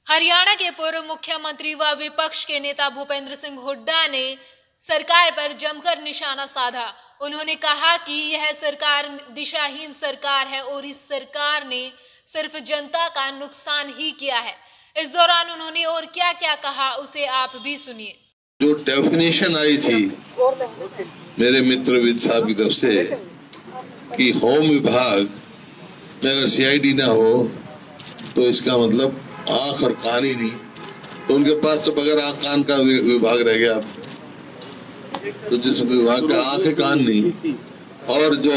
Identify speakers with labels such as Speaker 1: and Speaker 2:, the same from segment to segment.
Speaker 1: हरियाणा के पूर्व मुख्यमंत्री व विपक्ष के नेता भूपेंद्र सिंह हुड्डा ने सरकार पर जमकर निशाना साधा। उन्होंने कहा कि यह सरकार दिशाहीन सरकार है और इस सरकार ने सिर्फ जनता का नुकसान ही किया है। इस दौरान उन्होंने और क्या क्या कहा उसे आप भी सुनिए।
Speaker 2: जो डेफिनेशन आई थी मेरे मित्र विद साहब की तरफ से कि होम विभाग में अगर सीआईडी ना हो तो इसका मतलब आंख और कान ही नहीं, तो उनके पास तो बगैर आंख कान का विभाग रह गया। तो जिस विभाग का आंख कान नहीं और जो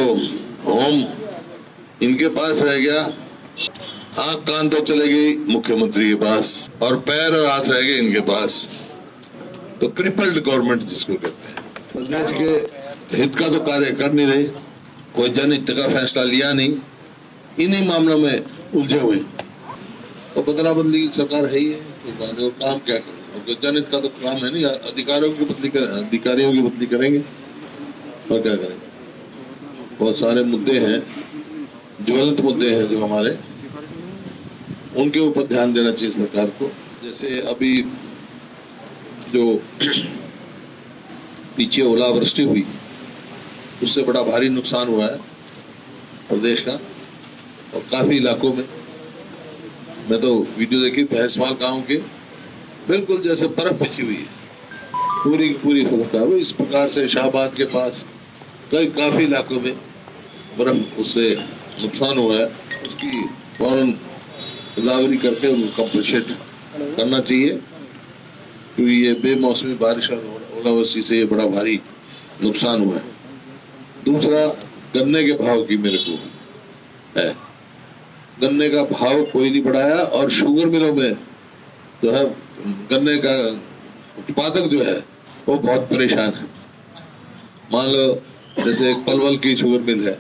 Speaker 2: होम इनके पास रह गया, आंख कान तो चले गई मुख्यमंत्री के पास और पैर और हाथ रह गए इनके पास। तो क्रिपल्ड गवर्नमेंट जिसको कहते हैं, प्रदेश के हित का तो कार्य कर नहीं रहे, कोई जनहित का फैसला लिया नहीं, इन्हीं मामलों में उलझे हुए। तो बदला बदली की सरकार है ही है, तो काम क्या करें? जनहित का तो काम है नहीं, अधिकारियों की बदली करेंगे और क्या करेंगे। बहुत सारे मुद्दे हैं, ज्वलंत मुद्दे हैं जो हमारे, उनके ऊपर ध्यान देना चाहिए सरकार को। जैसे अभी जो पीछे ओलावृष्टि हुई उससे बड़ा भारी नुकसान हुआ है प्रदेश का और काफी इलाकों में। मैं तो वीडियो देखी भैंसवाल गांव के, बिल्कुल जैसे बर्फ बिछी हुई है, पूरी की पूरी फसल खराब। इस प्रकार से शाहबाद के पास काफी इलाकों में बर्फ उससे नुकसान हुआ है, उसकी फौरन गिरदावरी करके उनको कंपनसेट करना चाहिए, क्योंकि ये बेमौसमी बारिश और ओलावृष्टि से ये बड़ा भारी नुकसान हुआ है। दूसरा, गन्ने के भाव की मेरे को है, गन्ने का भाव कोई नहीं बढ़ाया और शुगर मिलों में जो है गन्ने का उत्पादक जो है वो बहुत परेशान है। मान लो जैसे एक पलवल की शुगर मिल है,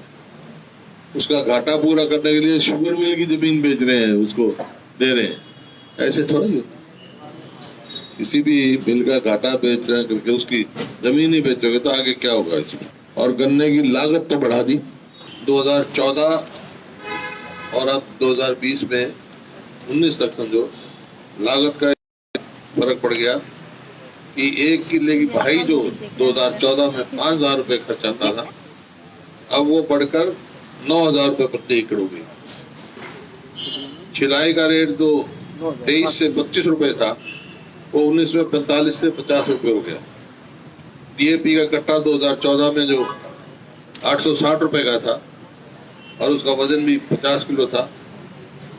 Speaker 2: उसका घाटा पूरा करने के लिए शुगर मिल की जमीन बेच रहे हैं, उसको दे रहे हैं। ऐसे थोड़ा ही होता, किसी भी मिल का घाटा बेच रहे हैं करके उसकी जमीन ही बेचोगे तो आगे क्या होगा इसमें। और गन्ने की लागत तो बढ़ा दी 2014 और अब 2020 में 19 तक समझो लागत का फर्क पड़ गया कि एक किले की भाई जो 2014 में 5,000 रुपए खर्च आता था, अब वो बढ़कर 9,000 रुपए प्रति एकड़ हो गई। छिलाई का रेट जो 23 से 25 रुपए था वो 19 में 45 से 50 रुपए हो गया। डीएपी का कट्टा 2014 में जो 860 रुपए का था और उसका वजन भी 50 किलो था,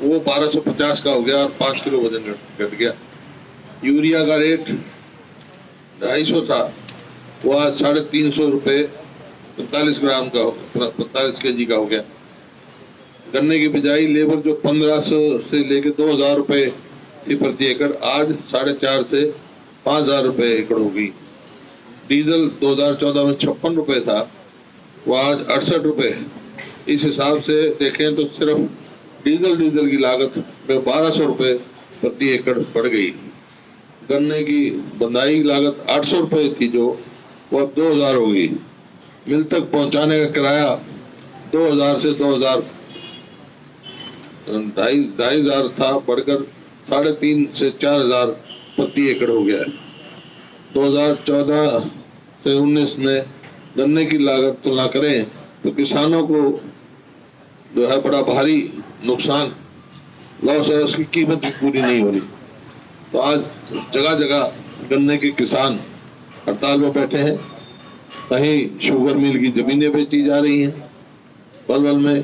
Speaker 2: वो 1250 का हो गया और 5 किलो वजन घट गया। यूरिया का रेट 250 था, वो आज 350 रुपए 45 ग्राम का 45 केजी का हो गया। गन्ने की बिजाई लेबर जो 1500 से लेकर 2,000 रुपए थी प्रति एकड़, आज 4,500 से 5,000 रुपए एकड़ हो गई। डीजल 2014 में 56 रुपए था, वो आज 68 रुपए। इस हिसाब से देखें तो सिर्फ डीजल की लागत में 1,200 रुपए प्रति एकड़ बढ़ गई। गन्ने की बंधाई की लागत 800 रुपए थी जो, वो अब 2,000 हो गई। मिल तक पहुंचाने का किराया 2,000 से 2,500 था, बढ़कर 3,500 से 4,000 प्रति एकड़ हो गया है। 2014 से 19 में गन्ने की लागत तुलना करें तो किसानों को जो है बड़ा भारी नुकसान, लॉस, और उसकी कीमत भी पूरी नहीं हो रही। तो आज जगह जगह गन्ने के किसान हड़ताल में बैठे हैं। कहीं शुगर मिल की जमीनें बेची जा रही हैं पलवल में,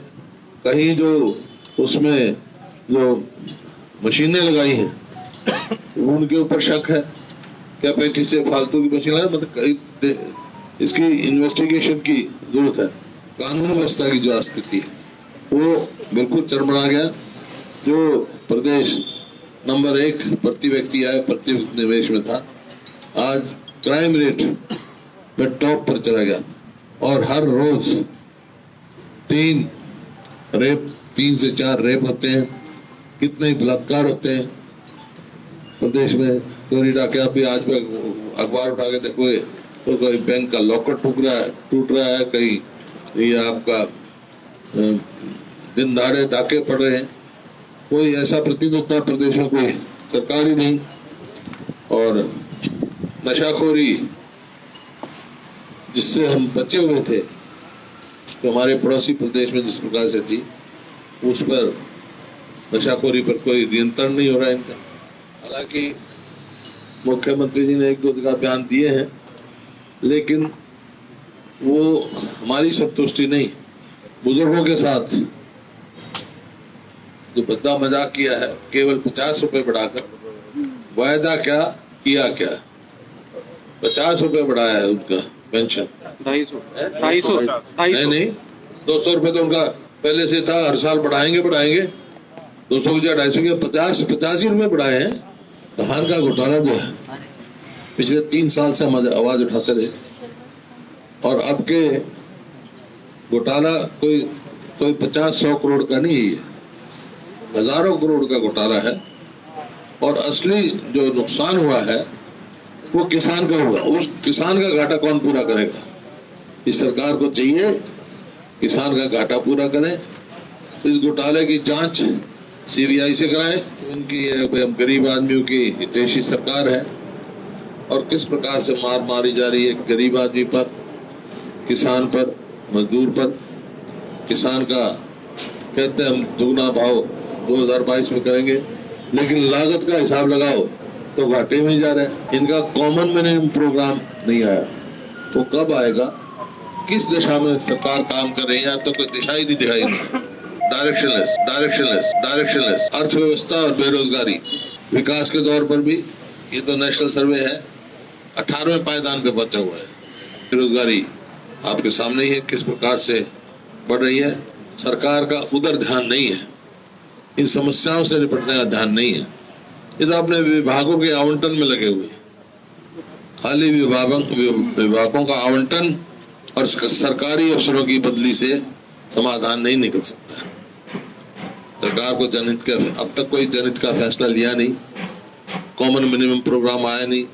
Speaker 2: कहीं जो उसमें जो मशीनें लगाई हैं उनके ऊपर शक है, क्या पैंती से फालतू की मशीन लगाई, मतलब इसकी इन्वेस्टिगेशन की जरूरत है। कानून व्यवस्था की जो स्थिति है वो बिल्कुल चरमरा गया। जो प्रदेश नंबर 1 प्रति व्यक्ति आय प्रति निवेश में था, आज क्राइम रेट में टॉप पर चला गया और हर रोज 3 से 4 रेप होते हैं। कितने बलात्कार होते हैं प्रदेश में, चोरी डाके। अभी आज अखबार उठा के देखो तो कोई बैंक का लॉकर टूट रहा है, कहीं ये आपका दिन दहाड़े डाके पड़ रहे हैं। कोई ऐसा प्रतीत होता है प्रदेश में कोई सरकारी नहीं, और नशाखोरी जिससे हम बचे हुए थे, तो हमारे पड़ोसी प्रदेश में जिस प्रकार से थी, उस पर नशाखोरी पर कोई नियंत्रण नहीं हो रहा है इनका। हालांकि मुख्यमंत्री जी ने 1-2 का बयान दिए हैं, लेकिन वो हमारी संतुष्टि नहीं। बुजुर्गों के साथ जो बद्दा मजाक किया है, केवल 50 रुपए बढ़ाकर, वायदा क्या किया क्या, 50 रुपए बढ़ाया है उनका पेंशन, 250 नहीं 200 रुपए तो उनका पहले से था, हर साल बढ़ाएंगे 200 की जगह 250 के 50 ही रुपए बढ़ाए हैं। धान का घोटाला जो है पिछले 3 साल से हम आवाज उठाते रहे, और अब के घोटाला कोई 50-100 करोड़ का नहीं है, हजारों करोड़ का घोटाला है। और असली जो नुकसान हुआ है वो किसान का हुआ, उस किसान का घाटा कौन पूरा करेगा? इस सरकार को चाहिए किसान का घाटा पूरा करें। इस घोटाले की जांच CBI से कराएं। उनकी गरीब आदमियों की हितैषी सरकार है, और किस प्रकार से मार मारी जा रही है गरीब आदमी पर, किसान पर, मजदूर पर। किसान का कहते हैं हम दुगना भाव 2022 में करेंगे, लेकिन लागत का हिसाब लगाओ तो घाटे में ही जा रहे हैं। इनका कॉमन मिनिमम प्रोग्राम नहीं आया, वो कब आएगा? किस दिशा में सरकार काम कर रही है? अब तो कोई दिशा ही नहीं दिखाई। डायरेक्शनलेस अर्थव्यवस्था और बेरोजगारी। विकास के दौर पर भी ये तो नेशनल सर्वे है, 18वें पायदान पे पहुंचा हुआ है। बेरोजगारी आपके सामने ही है किस प्रकार से बढ़ रही है। सरकार का उधर ध्यान नहीं है, इन समस्याओं से निपटने का ध्यान नहीं है। ये तो अपने विभागों के आवंटन में लगे हुए, खाली विभागों का आवंटन और सरकारी अफसरों की बदली से समाधान नहीं निकल सकता। सरकार को जनहित का अब तक कोई जनहित का फैसला लिया नहीं, कॉमन मिनिमम प्रोग्राम आया नहीं।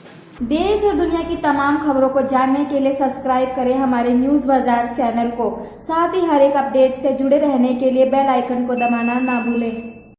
Speaker 3: देश और दुनिया की तमाम खबरों को जानने के लिए सब्सक्राइब करें हमारे न्यूज बाजार चैनल को। साथ ही हर एक अपडेट से जुड़े रहने के लिए बेल आइकन को दबाना ना भूलें।